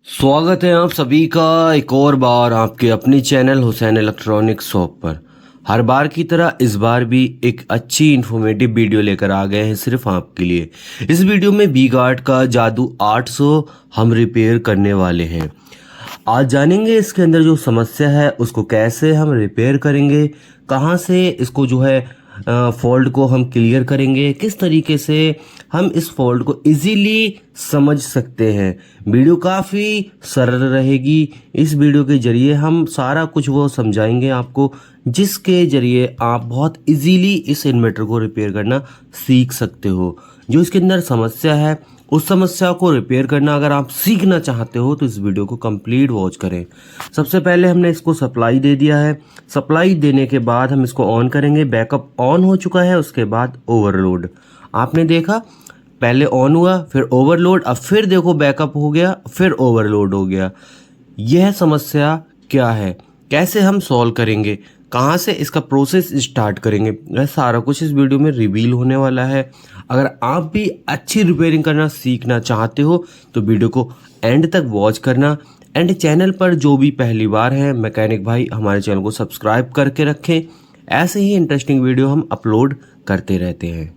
स्वागत है आप सभी का एक और बार आपके अपने चैनल हुसैन इलेक्ट्रॉनिक्स शॉप पर। हर बार की तरह इस बार भी एक अच्छी इन्फॉर्मेटिव वीडियो लेकर आ गए हैं सिर्फ आपके लिए। इस वीडियो में वी गार्ड का जादू 800 हम रिपेयर करने वाले हैं। आज जानेंगे इसके अंदर जो समस्या है उसको कैसे हम रिपेयर करेंगे, कहाँ से इसको जो है फॉल्ट को हम क्लियर करेंगे, किस तरीके से हम इस फॉल्ट को इजीली समझ सकते हैं। वीडियो काफ़ी सरल रहेगी। इस वीडियो के जरिए हम सारा कुछ वो समझाएंगे आपको, जिसके जरिए आप बहुत इजीली इस इन्वर्टर को रिपेयर करना सीख सकते हो। जो इसके अंदर समस्या है उस समस्या को रिपेयर करना अगर आप सीखना चाहते हो तो इस वीडियो को कंप्लीट वॉच करें। सबसे पहले हमने इसको सप्लाई दे दिया है। सप्लाई देने के बाद हम इसको ऑन करेंगे। बैकअप ऑन हो चुका है, उसके बाद ओवरलोड आपने देखा, पहले ऑन हुआ फिर ओवरलोड, अब फिर देखो बैकअप हो गया फिर ओवरलोड हो गया। यह समस्या क्या है, कैसे हम सॉल्व करेंगे, कहाँ से इसका प्रोसेस स्टार्ट करेंगे, यह सारा कुछ इस वीडियो में रिवील होने वाला है। अगर आप भी अच्छी रिपेयरिंग करना सीखना चाहते हो तो वीडियो को एंड तक वॉच करना। एंड चैनल पर जो भी पहली बार है मैकेनिक भाई हमारे चैनल को सब्सक्राइब करके रखें, ऐसे ही इंटरेस्टिंग वीडियो हम अपलोड करते रहते हैं।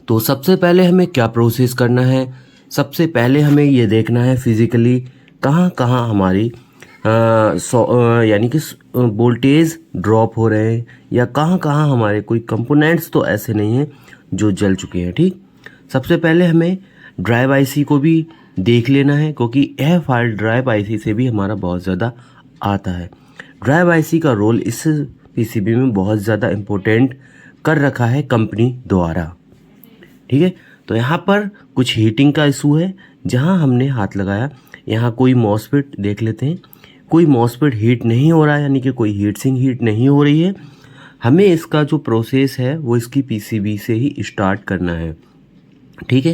तो सबसे पहले हमें क्या प्रोसेस करना है, सबसे पहले हमें ये देखना है फिजिकली कहाँ कहाँ हमारी यानी कि वोल्टेज ड्रॉप हो रहे हैं, या कहाँ कहाँ हमारे कोई कंपोनेंट्स तो ऐसे नहीं हैं जो जल चुके हैं। ठीक, सबसे पहले हमें ड्राइव आईसी को भी देख लेना है, क्योंकि यह फाल्ट ड्राइव आईसी से भी हमारा बहुत ज़्यादा आता है। ड्राइव आईसी का रोल इस पीसीबी में बहुत ज़्यादा इम्पोर्टेंट कर रखा है कंपनी द्वारा। ठीक है, तो यहाँ पर कुछ हीटिंग का इशू है। जहाँ हमने हाथ लगाया यहाँ कोई मॉसफेट देख लेते हैं, कोई मॉसफेट हीट नहीं हो रहा है, यानी कि कोई हीट सिंक हीट नहीं हो रही है। हमें इसका जो प्रोसेस है वो इसकी पीसीबी से ही स्टार्ट करना है। ठीक है,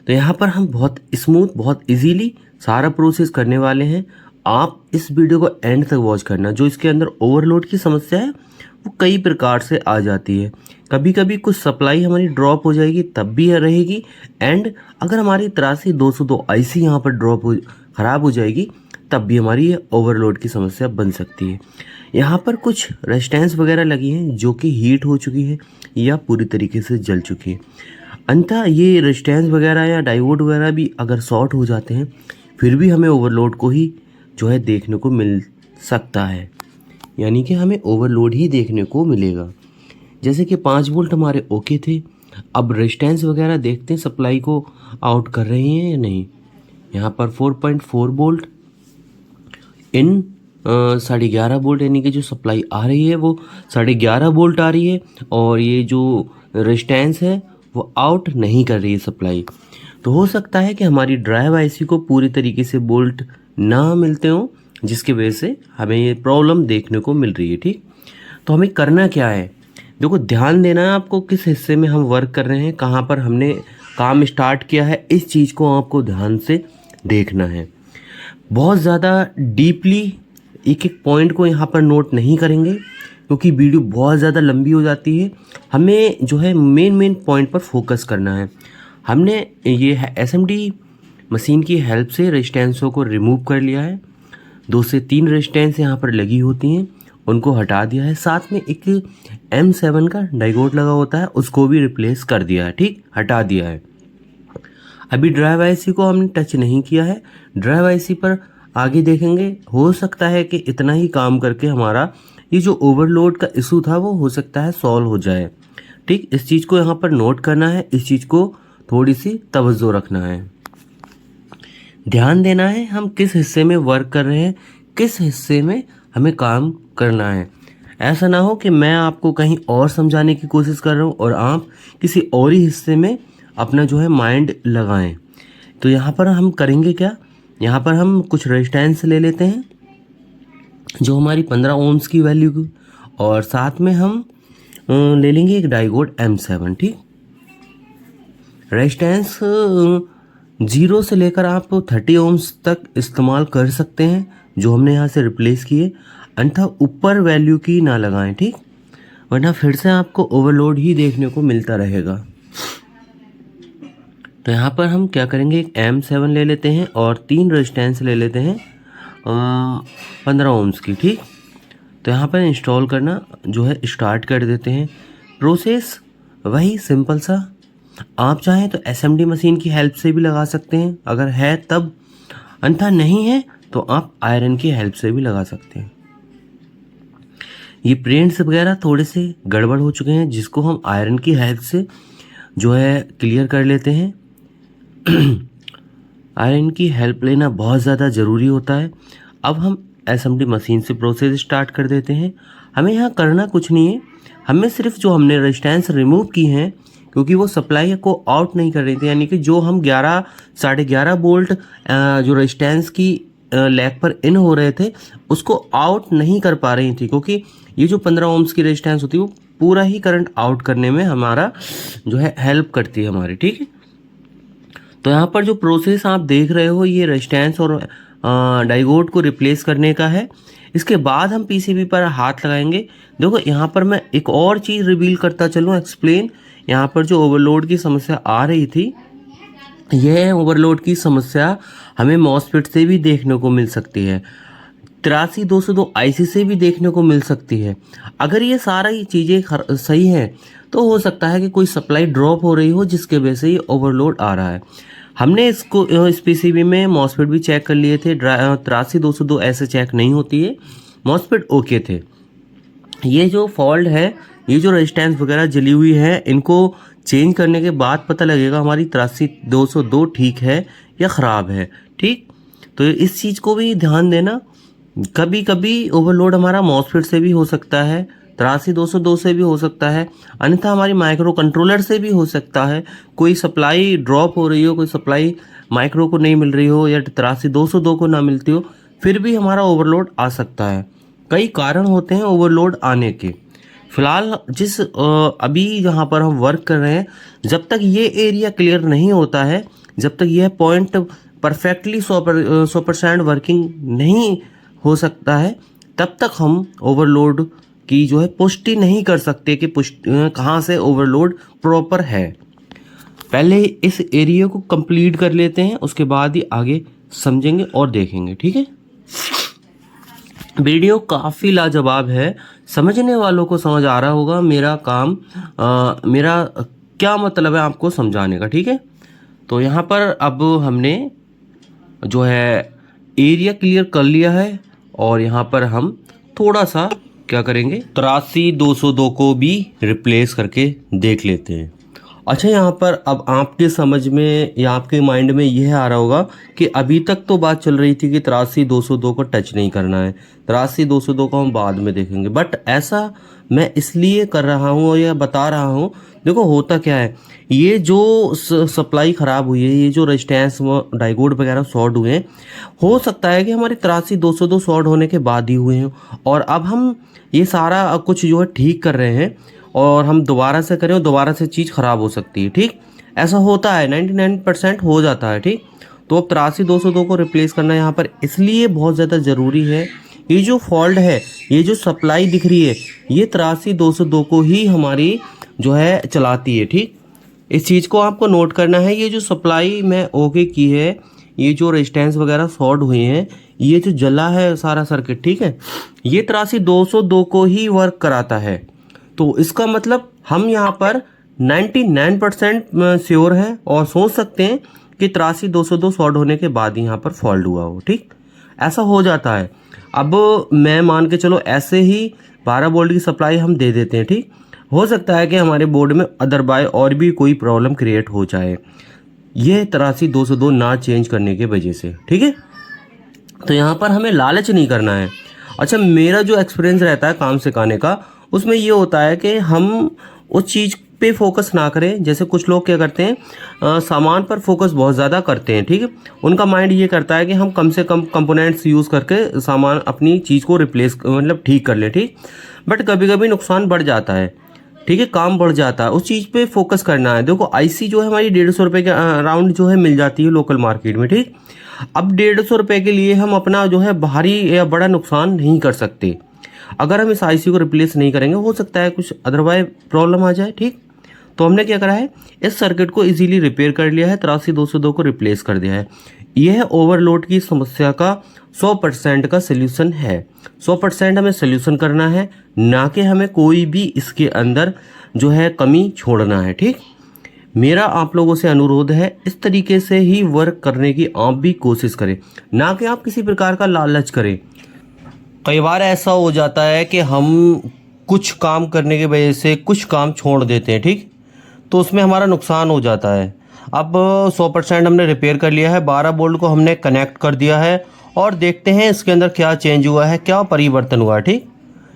तो यहाँ पर हम बहुत स्मूथ बहुत इजीली सारा प्रोसेस करने वाले हैं। आप इस वीडियो को एंड तक वॉच करना। जो इसके अंदर ओवरलोड की समस्या है वो कई प्रकार से आ जाती है। कभी कभी कुछ सप्लाई हमारी ड्रॉप हो जाएगी तब भी रहेगी, एंड अगर हमारी 83-202 आईसी यहाँ पर ख़राब हो जाएगी तब भी हमारी ये ओवरलोड की समस्या बन सकती है। यहाँ पर कुछ रेजिस्टेंस वगैरह लगी हैं जो कि हीट हो चुकी है या पूरी तरीके से जल चुकी है। अंततः ये रेजिस्टेंस वगैरह या डायोड वगैरह भी अगर शॉर्ट हो जाते हैं फिर भी हमें ओवरलोड को ही जो है देखने को मिल सकता है, यानी कि हमें ओवरलोड ही देखने को मिलेगा। जैसे कि 5 वोल्ट हमारे ओके थे, अब रेजिस्टेंस वगैरह देखते हैं सप्लाई को आउट कर रहे हैं या नहीं। यहाँ पर 4.4 वोल्ट इन 11.5 वोल्ट, यानी कि जो सप्लाई आ रही है वो 11.5 वोल्ट आ रही है, और ये जो रेजिस्टेंस है वो आउट नहीं कर रही है सप्लाई। तो हो सकता है कि हमारी ड्राइव आईसी को पूरी तरीके से वोल्ट ना मिलते हों, जिसकी वजह से हमें ये प्रॉब्लम देखने को मिल रही है। ठीक, तो हमें करना क्या है, देखो ध्यान देना है आपको किस हिस्से में हम वर्क कर रहे हैं, कहाँ पर हमने काम स्टार्ट किया है, इस चीज़ को आपको ध्यान से देखना है। बहुत ज़्यादा डीपली एक एक पॉइंट को यहाँ पर नोट नहीं करेंगे क्योंकि वीडियो बहुत ज़्यादा लंबी हो जाती है। हमें जो है मेन पॉइंट पर फोकस करना है। हमने ये एसएमडी मशीन की हेल्प से रेजिस्टेंसों को रिमूव कर लिया है। 2 से 3 रेजिस्टेंस यहाँ पर लगी होती हैं, उनको हटा दिया है। साथ में एक M7 का डायोड लगा होता है, उसको भी रिप्लेस कर दिया है। ठीक, हटा दिया है। अभी ड्राइव आईसी को हमने टच नहीं किया है। ड्राइव आईसी पर आगे देखेंगे, हो सकता है कि इतना ही काम करके हमारा ये जो ओवरलोड का इशू था वो हो सकता है सॉल्व हो जाए। ठीक, इस चीज़ को यहाँ पर नोट करना है, इस चीज़ को थोड़ी सी तवज्जो रखना है, ध्यान देना है हम किस हिस्से में वर्क कर रहे हैं, किस हिस्से में हमें काम करना है। ऐसा ना हो कि मैं आपको कहीं और समझाने की कोशिश कर रहा हूँ और आप किसी और ही हिस्से में अपना जो है माइंड लगाएं। तो यहाँ पर हम करेंगे क्या, यहाँ पर हम कुछ रेजिस्टेंस ले लेते हैं जो हमारी 15 ओम्स की वैल्यू की, और साथ में हम ले लेंगे एक डायोड M7। ठीक, रेजिस्टेंस 0 से लेकर आप 30 ओम्स तक इस्तेमाल कर सकते हैं जो हमने यहाँ से रिप्लेस किए, अन्यथा ऊपर वैल्यू की ना लगाएं। ठीक, वरना फिर से आपको ओवरलोड ही देखने को मिलता रहेगा। तो यहाँ पर हम क्या करेंगे, एक M7 ले लेते हैं और 3 रेजिस्टेंस ले लेते हैं 15 ओम्स की। ठीक, तो यहाँ पर इंस्टॉल करना जो है स्टार्ट कर देते हैं। प्रोसेस वही सिंपल सा, आप चाहें तो SMD मशीन की हेल्प से भी लगा सकते हैं अगर है तब, अन्यथा नहीं है तो आप आयरन की हेल्प से भी लगा सकते हैं। ये प्रिंट्स वगैरह थोड़े से गड़बड़ हो चुके हैं जिसको हम आयरन की हेल्प से जो है क्लियर कर लेते हैं। आयरन की हेल्प लेना बहुत ज़्यादा ज़रूरी होता है। अब हम SMD मशीन से प्रोसेस स्टार्ट कर देते हैं। हमें यहाँ करना कुछ नहीं है, हमें सिर्फ जो हमने रेजिस्टेंस रिमूव की हैं क्योंकि वो सप्लाई को आउट नहीं कर रही थी, यानी कि जो हम 11 साढ़े 11 वोल्ट जो रेजिस्टेंस की लैग पर इन हो रहे थे उसको आउट नहीं कर पा रही थी, क्योंकि ये जो 15 ओम्स की रेजिस्टेंस होती है वो पूरा ही करंट आउट करने में हमारा जो है हेल्प करती है हमारी। ठीक है, तो यहाँ पर जो प्रोसेस आप देख रहे हो ये रेजिस्टेंस और डाइगोड को रिप्लेस करने का है। इसके बाद हम PCB पर हाथ लगाएंगे। देखो यहाँ पर मैं एक और चीज़ रिवील करता चलूँ, एक्सप्लेन। यहाँ पर जो ओवरलोड की समस्या आ रही थी, यह ओवरलोड की समस्या हमें मॉसफेट से भी देखने को मिल सकती है, 83202 IC से भी देखने को मिल सकती है। अगर ये सारा ही चीज़ें सही हैं तो हो सकता है कि कोई सप्लाई ड्रॉप हो रही हो जिसके वजह से ये ओवरलोड आ रहा है। हमने इसको इस PCB में मॉसफेट भी चेक कर लिए थे, 83202 ऐसे चेक नहीं होती है, मॉसफेट ओके थे। ये जो फॉल्ट है, ये जो रेजिस्टेंस वगैरह जली हुई है, इनको चेंज करने के बाद पता लगेगा हमारी 83202 ठीक है या ख़राब है। ठीक, तो इस चीज़ को भी ध्यान देना। कभी कभी ओवरलोड हमारा मॉसफेट से भी हो सकता है, 83202 से भी हो सकता है, अन्यथा हमारी माइक्रो कंट्रोलर से भी हो सकता है। कोई सप्लाई ड्रॉप हो रही हो, कोई सप्लाई माइक्रो को नहीं मिल रही हो या 83202 को ना मिलती हो, फिर भी हमारा ओवरलोड आ सकता है। कई कारण होते हैं ओवरलोड आने के। फिलहाल जिस अभी यहाँ पर हम वर्क कर रहे हैं, जब तक ये एरिया क्लियर नहीं होता है, जब तक यह पॉइंट परफेक्टली 100% वर्किंग नहीं हो सकता है, तब तक हम ओवरलोड की जो है पुष्टि नहीं कर सकते कि कहाँ से ओवरलोड प्रॉपर है। पहले इस एरिया को कंप्लीट कर लेते हैं, उसके बाद ही आगे समझेंगे और देखेंगे। ठीक है, वीडियो काफ़ी लाजवाब है, समझने वालों को समझ आ रहा होगा। मेरा काम मेरा क्या मतलब है आपको समझाने का। ठीक है, तो यहाँ पर अब हमने जो है एरिया क्लियर कर लिया है और यहाँ पर हम थोड़ा सा क्या करेंगे, 83202 को भी रिप्लेस करके देख लेते हैं। अच्छा, यहाँ पर अब आपके समझ में या आपके माइंड में यह आ रहा होगा कि अभी तक तो बात चल रही थी कि 83202 को टच नहीं करना है, 83202 को हम बाद में देखेंगे, बट ऐसा मैं इसलिए कर रहा हूँ या बता रहा हूँ। देखो होता क्या है, ये जो सप्लाई ख़राब हुई है, ये जो रेजिस्टेंस डाइगोड वगैरह शॉर्ट हुए हैं, हो सकता है कि हमारे 83202 शॉर्ट होने के बाद ही हुए हैं, और अब हम ये सारा कुछ जो है ठीक कर रहे हैं और हम दोबारा से करें और दोबारा से चीज़ ख़राब हो सकती है। ठीक, ऐसा होता है, 99% हो जाता है। ठीक, तो अब 83202 को रिप्लेस करना यहाँ पर इसलिए बहुत ज़्यादा ज़रूरी है। ये जो फॉल्ट है, ये जो सप्लाई दिख रही है, ये 83202 को ही हमारी जो है चलाती है। ठीक, इस चीज़ को आपको नोट करना है। ये जो सप्लाई मैं ओके की है, ये जो रेजिस्टेंस वगैरह शॉर्ट हुए हैं, ये जो जला है सारा सर्किट, ठीक है, ये 83202 को ही वर्क कराता है। तो इसका मतलब हम यहाँ पर 99% श्योर हैं और सोच सकते हैं कि 83202 शॉर्ट होने के बाद ही यहाँ पर फॉल्ट हुआ हो। ठीक, ऐसा हो जाता है। अब मैं मान के चलो ऐसे ही 12 वोल्ट की सप्लाई हम दे देते हैं। ठीक, हो सकता है कि हमारे बोर्ड में अदरवाइज और भी कोई प्रॉब्लम क्रिएट हो जाए, ये 83202 ना चेंज करने की वजह से। ठीक है, तो यहाँ पर हमें लालच नहीं करना है। अच्छा, मेरा जो एक्सपीरियंस रहता है काम सिखाने का, उसमें ये होता है कि हम उस चीज़ पे फोकस ना करें। जैसे कुछ लोग क्या करते हैं, सामान पर फोकस बहुत ज़्यादा करते हैं। ठीक है, उनका माइंड ये करता है कि हम कम से कम कंपोनेंट्स यूज़ करके सामान अपनी चीज़ को रिप्लेस मतलब ठीक कर लें। ठीक, बट कभी कभी नुकसान बढ़ जाता है। ठीक है, काम बढ़ जाता है, उस चीज़ पे फोकस करना है। देखो IC जो है हमारी 150 रुपये के अराउंड जो है मिल जाती है लोकल मार्केट में। ठीक, अब 150 रुपये के लिए हम अपना जो है भारी या बड़ा नुकसान नहीं कर सकते। अगर हम इस IC को रिप्लेस नहीं करेंगे, हो सकता है कुछ अदरवाइज प्रॉब्लम आ जाए। ठीक, तो हमने क्या करा है, इस सर्किट को इजीली रिपेयर कर लिया है, 83202 को रिप्लेस कर दिया है। यह ओवरलोड की समस्या का 100% का सोल्यूशन है। 100% हमें सोल्यूशन करना है, ना कि हमें कोई भी इसके अंदर जो है कमी छोड़ना है। ठीक, मेरा आप लोगों से अनुरोध है, इस तरीके से ही वर्क करने की आप भी कोशिश करें, ना कि आप किसी प्रकार का लालच करें। कई बार ऐसा हो जाता है कि हम कुछ काम करने की वजह से कुछ काम छोड़ देते हैं, ठीक, तो उसमें हमारा नुकसान हो जाता है। अब 100% हमने रिपेयर कर लिया है, 12 बोल्ट को हमने कनेक्ट कर दिया है और देखते हैं इसके अंदर क्या चेंज हुआ है, क्या परिवर्तन हुआ है। ठीक,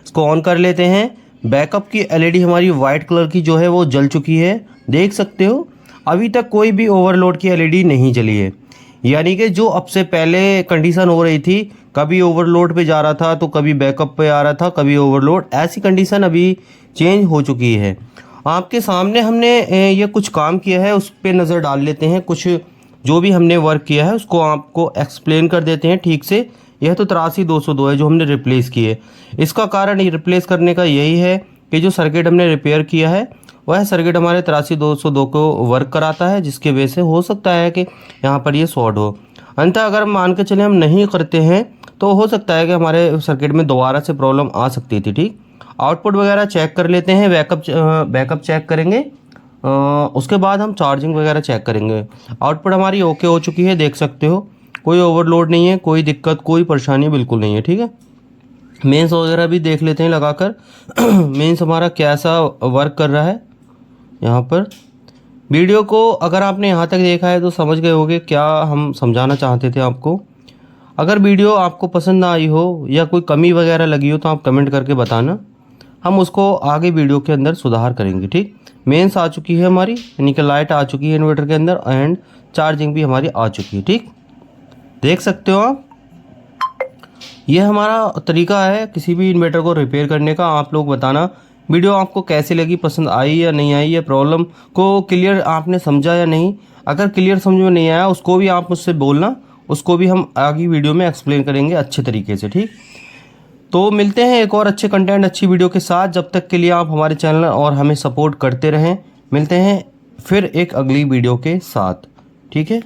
इसको ऑन कर लेते हैं। बैकअप की एलईडी हमारी वाइट कलर की जो है वो जल चुकी है, देख सकते हो। अभी तक कोई भी ओवरलोड की एलईडी नहीं जली है, यानी कि जो अब से पहले कंडीशन हो रही थी, कभी ओवरलोड पे जा रहा था तो कभी बैकअप पे आ रहा था, कभी ओवरलोड, ऐसी कंडीशन अभी चेंज हो चुकी है। आपके सामने हमने ये कुछ काम किया है, उस पर नज़र डाल लेते हैं। कुछ जो भी हमने वर्क किया है उसको आपको एक्सप्लेन कर देते हैं ठीक से। यह तो 83202 है जो हमने रिप्लेस की है। इसका कारण ये रिप्लेस करने का यही है कि जो सर्किट हमने रिपेयर किया है वह सर्किट हमारे 83202 को वर्क कराता है, जिसकी वजह से हो सकता है कि यहाँ पर ये शॉर्ट हो। अंततः अगर मान के चले हम नहीं करते हैं तो हो सकता है कि हमारे सर्किट में दोबारा से प्रॉब्लम आ सकती थी। ठीक, आउटपुट वगैरह चेक कर लेते हैं, बैकअप चेक करेंगे, उसके बाद हम चार्जिंग वगैरह चेक करेंगे। आउटपुट हमारी ओके हो चुकी है, देख सकते हो, कोई ओवरलोड नहीं है, कोई दिक्कत, कोई परेशानी बिल्कुल नहीं है। ठीक है, मेंस वगैरह भी देख लेते हैं लगाकर मेंस हमारा कैसा वर्क कर रहा है। यहाँ पर वीडियो को अगर आपने यहाँ तक देखा है तो समझ गए होंगे क्या हम समझाना चाहते थे आपको। अगर वीडियो आपको पसंद ना आई हो या कोई कमी वगैरह लगी हो तो आप कमेंट करके बताना, हम उसको आगे वीडियो के अंदर सुधार करेंगे। ठीक, मेंस आ चुकी है हमारी, यानी कि लाइट आ चुकी है इन्वर्टर के अंदर एंड चार्जिंग भी हमारी आ चुकी है। ठीक, देख सकते हो आप, यह हमारा तरीका है किसी भी इन्वर्टर को रिपेयर करने का। आप लोग बताना वीडियो आपको कैसी लगी, पसंद आई या नहीं आई, या प्रॉब्लम को क्लियर आपने समझा या नहीं। अगर क्लियर समझ में नहीं आया उसको भी आप मुझसे बोलना, उसको भी हम आगे वीडियो में एक्सप्लेन करेंगे अच्छे तरीके से। ठीक, तो मिलते हैं एक और अच्छे कंटेंट अच्छी वीडियो के साथ। जब तक के लिए आप हमारे चैनल और हमें सपोर्ट करते रहें। मिलते हैं फिर एक अगली वीडियो के साथ, ठीक है।